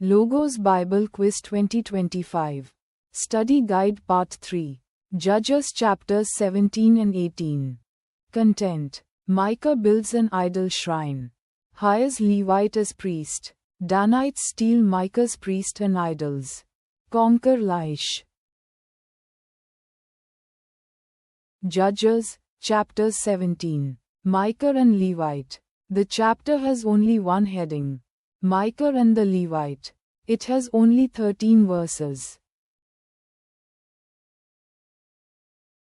Logos Bible Quiz 2025. Study Guide Part 3. Judges chapters 17 and 18. Content. Micah builds an idol shrine. Hires Levite as priest. Danites steal Micah's priest and idols. Conquer Laish. Judges, chapter 17. Micah and Levite. The chapter has only one heading. Micah and the Levite. It has only 13 verses.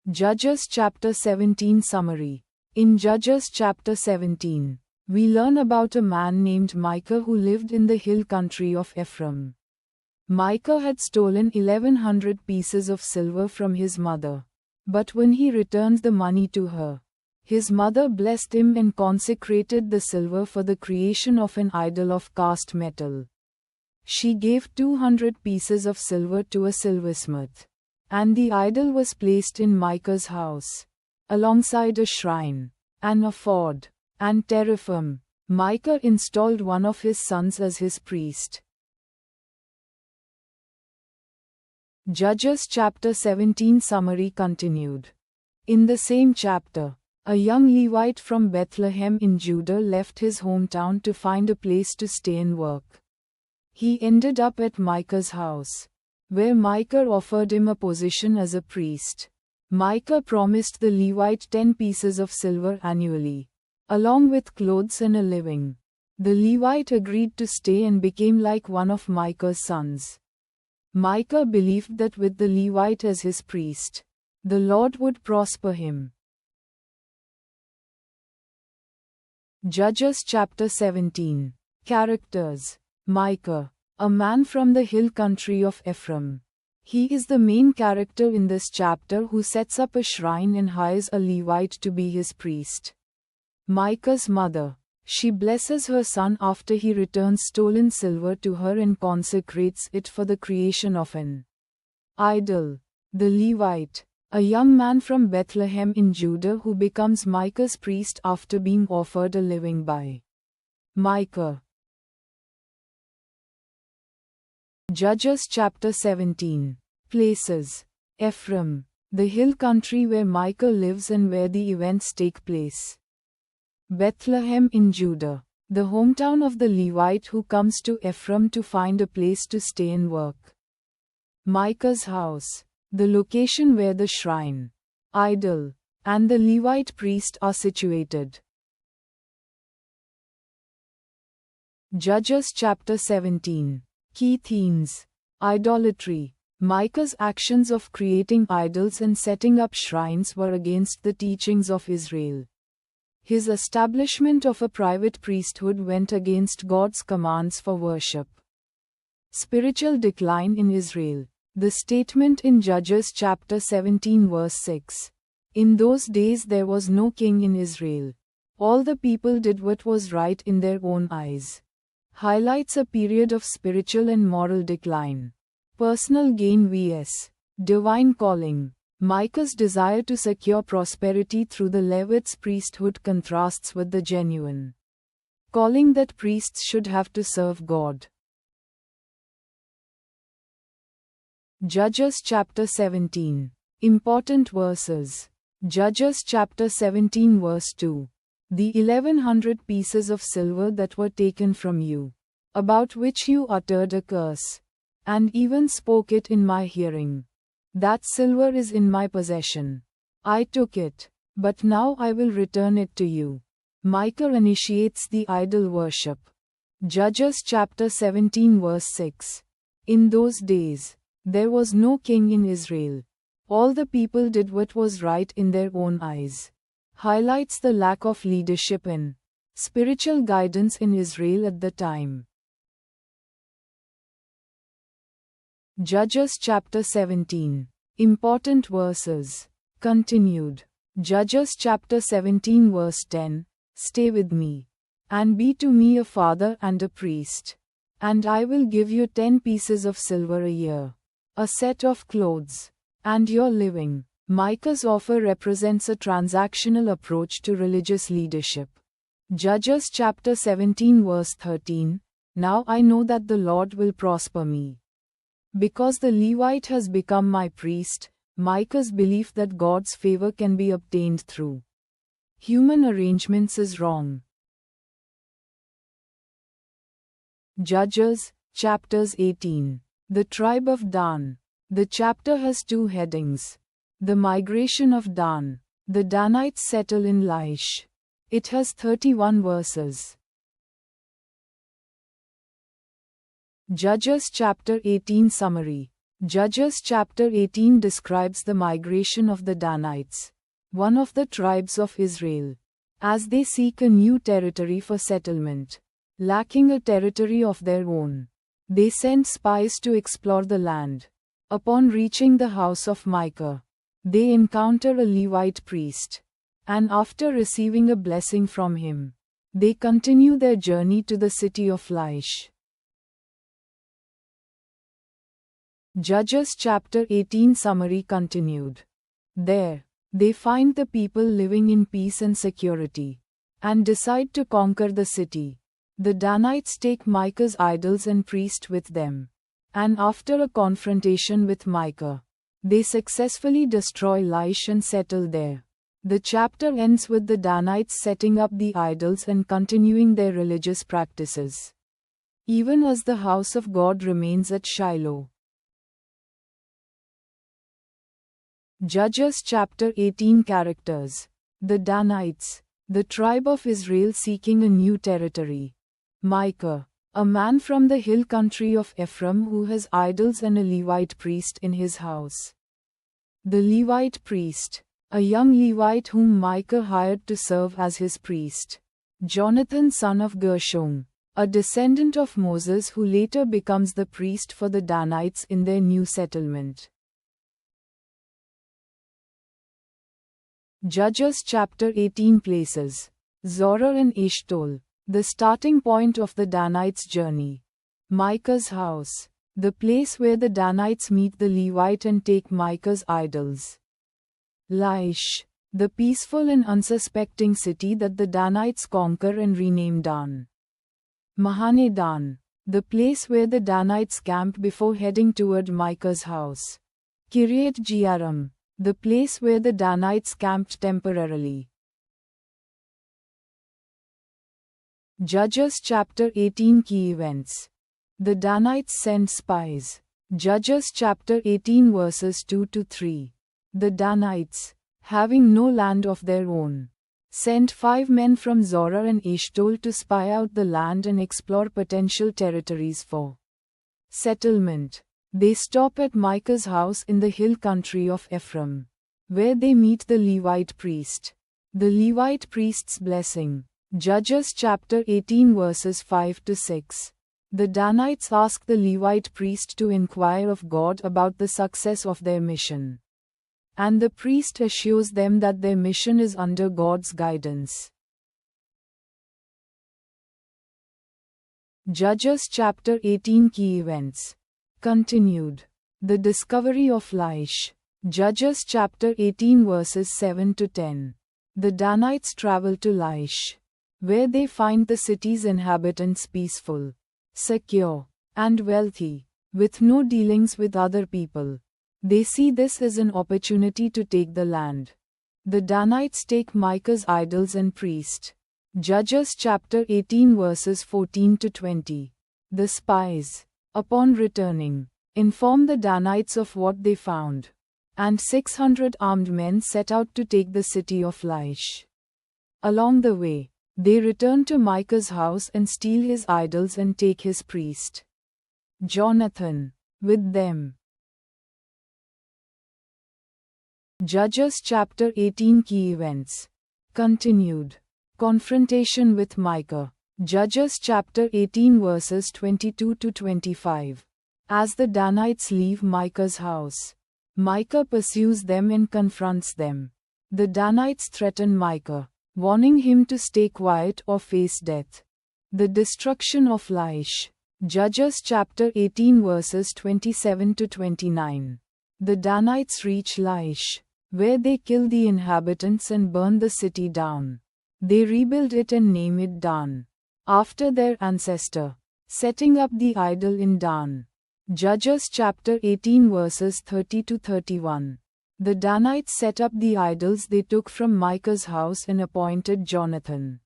Judges chapter 17 Summary. In Judges chapter 17, we learn about a man named Micah who lived in the hill country of Ephraim. Micah had stolen 1100 pieces of silver from his mother. But when he returned the money to her, his mother blessed him and consecrated the silver for the creation of an idol of cast metal. She gave 200 pieces of silver to a silversmith. And the idol was placed in Micah's house, alongside a shrine, an ephod, and teraphim. Micah installed one of his sons as his priest. Judges chapter 17 Summary continued. In the same chapter, a young Levite from Bethlehem in Judah left his hometown to find a place to stay and work. He ended up at Micah's house, where Micah offered him a position as a priest. Micah promised the Levite 10 pieces of silver annually, along with clothes and a living. The Levite agreed to stay and became like one of Micah's sons. Micah believed that with the Levite as his priest, the Lord would prosper him. Judges chapter 17. Characters. Micah, a man from the hill country of Ephraim. He is the main character in this chapter who sets up a shrine and hires a Levite to be his priest. Micah's mother. She blesses her son after he returns stolen silver to her and consecrates it for the creation of an idol. The Levite, a young man from Bethlehem in Judah who becomes Micah's priest after being offered a living by Micah. Judges chapter 17. Places. Ephraim, the hill country where Micah lives and where the events take place. Bethlehem in Judah, the hometown of the Levite who comes to Ephraim to find a place to stay and work. Micah's house, the location where the shrine, idol, and the Levite priest are situated. Judges chapter 17. Key themes. Idolatry. Micah's actions of creating idols and setting up shrines were against the teachings of Israel. His establishment of a private priesthood went against God's commands for worship. Spiritual decline in Israel. The statement in Judges chapter 17 verse 6. In those days there was no king in Israel. All the people did what was right in their own eyes. Highlights a period of spiritual and moral decline. Personal gain vs. divine calling. Micah's desire to secure prosperity through the Levite's priesthood contrasts with the genuine calling that priests should have to serve God. Judges chapter 17. Important verses. Judges chapter 17 verse 2. The 1100 pieces of silver that were taken from you, about which you uttered a curse, and even spoke it in my hearing. That silver is in my possession. I took it, but now I will return it to you. Micah initiates the idol worship. Judges chapter 17 verse 6. In those days, there was no king in Israel. All the people did what was right in their own eyes. Highlights the lack of leadership and spiritual guidance in Israel at the time. Judges chapter 17. Important verses. Continued. Judges chapter 17 verse 10. Stay with me, and be to me a father and a priest, and I will give you 10 pieces of silver a year, a set of clothes, and your living. Micah's offer represents a transactional approach to religious leadership. Judges chapter 17 verse 13. Now I know that the Lord will prosper me. Because the Levite has become my priest, Micah's belief that God's favor can be obtained through human arrangements is wrong. Judges, chapters 18. The tribe of Dan. The chapter has two headings. The migration of Dan. The Danites settle in Laish. It has 31 verses. Judges chapter 18 summary. Judges chapter 18 describes the migration of the Danites, one of the tribes of Israel, as they seek a new territory for settlement. Lacking a territory of their own, they sent spies to explore the land. Upon reaching the house of Micah, they encounter a Levite priest, and after receiving a blessing from him, they continue their journey to the city of Laish. Judges chapter 18 summary continued. There, they find the people living in peace and security, and decide to conquer the city. The Danites take Micah's idols and priest with them, and after a confrontation with Micah, they successfully destroy Laish and settle there. The chapter ends with the Danites setting up the idols and continuing their religious practices, even as the house of God remains at Shiloh. Judges chapter 18 characters. The Danites, the tribe of Israel seeking a new territory. Micah, a man from the hill country of Ephraim who has idols and a Levite priest in his house. The Levite priest, a young Levite whom Micah hired to serve as his priest. Jonathan son of Gershom, a descendant of Moses who later becomes the priest for the Danites in their new settlement. Judges chapter 18 places. Zorah and Eshtaol, the starting point of the Danites' journey. Micah's house, the place where the Danites meet the Levite and take Micah's idols. Laish, the peaceful and unsuspecting city that the Danites conquer and rename Dan. Mahane Dan, the place where the Danites camp before heading toward Micah's house. Kiryat Jearim, the place where the Danites camped temporarily. Judges chapter 18 key events. The Danites send spies. Judges chapter 18 verses 2 to 3. The Danites, having no land of their own, sent 5 men from Zorah and Eshtaol to spy out the land and explore potential territories for settlement. They stop at Micah's house in the hill country of Ephraim, where they meet the Levite priest. The Levite priest's blessing. Judges chapter 18 verses 5 to 6. The Danites ask the Levite priest to inquire of God about the success of their mission. And the priest assures them that their mission is under God's guidance. Judges chapter 18 key events. Continued. The discovery of Laish. Judges chapter 18 verses 7 to 10. The Danites travel to Laish, where they find the city's inhabitants peaceful, secure, and wealthy, with no dealings with other people. They see this as an opportunity to take the land. The Danites take Micah's idols and priest. Judges chapter 18 verses 14 to 20. The spies, upon returning, inform the Danites of what they found, and 600 armed men set out to take the city of Laish. Along the way, they return to Micah's house and steal his idols and take his priest, Jonathan, with them. Judges chapter 18 key events. Continued. Confrontation with Micah. Judges chapter 18 verses 22 to 25. As the Danites leave Micah's house, Micah pursues them and confronts them. The Danites threaten Micah, warning him to stay quiet or face death. The destruction of Laish. Judges chapter 18 verses 27 to 29. The Danites reach Laish, where they kill the inhabitants and burn the city down. They rebuild it and name it Dan, after their ancestor. Setting up the idol in Dan. Judges chapter 18 verses 30 to 31. The Danites set up the idols they took from Micah's house and appointed Jonathan,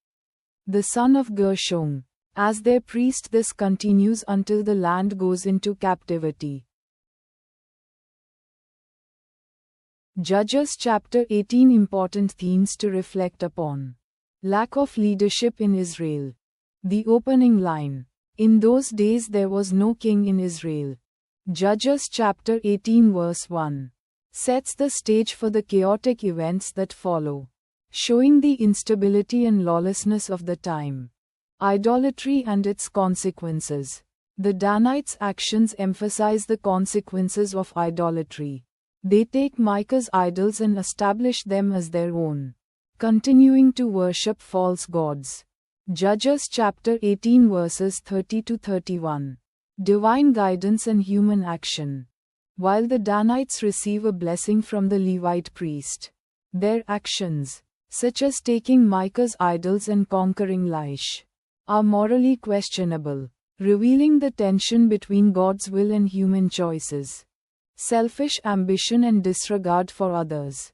the son of Gershom, as their priest. This continues until the land goes into captivity. Judges chapter 18 Important themes to reflect upon. Lack of leadership in Israel. The opening line. In those days there was no king in Israel. Judges chapter 18 verse 1 sets the stage for the chaotic events that follow, showing the instability and lawlessness of the time. Idolatry and its consequences. The Danites' actions emphasize the consequences of idolatry. They take Micah's idols and establish them as their own, continuing to worship false gods. Judges chapter 18 verses 30 to 31. Divine guidance and human action. While the Danites receive a blessing from the Levite priest, their actions, such as taking Micah's idols and conquering Laish, are morally questionable, revealing the tension between God's will and human choices, selfish ambition and disregard for others.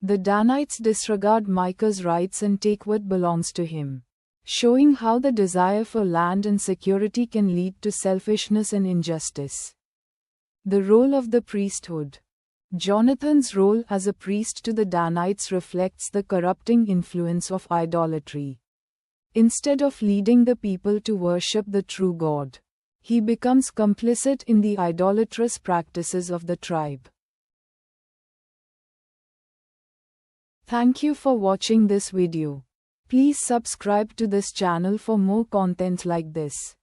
The Danites disregard Micah's rights and take what belongs to him, showing how the desire for land and security can lead to selfishness and injustice. The role of the priesthood. Jonathan's role as a priest to the Danites reflects the corrupting influence of idolatry. Instead of leading the people to worship the true God, he becomes complicit in the idolatrous practices of the tribe. Thank you for watching this video. Please subscribe to this channel for more content like this.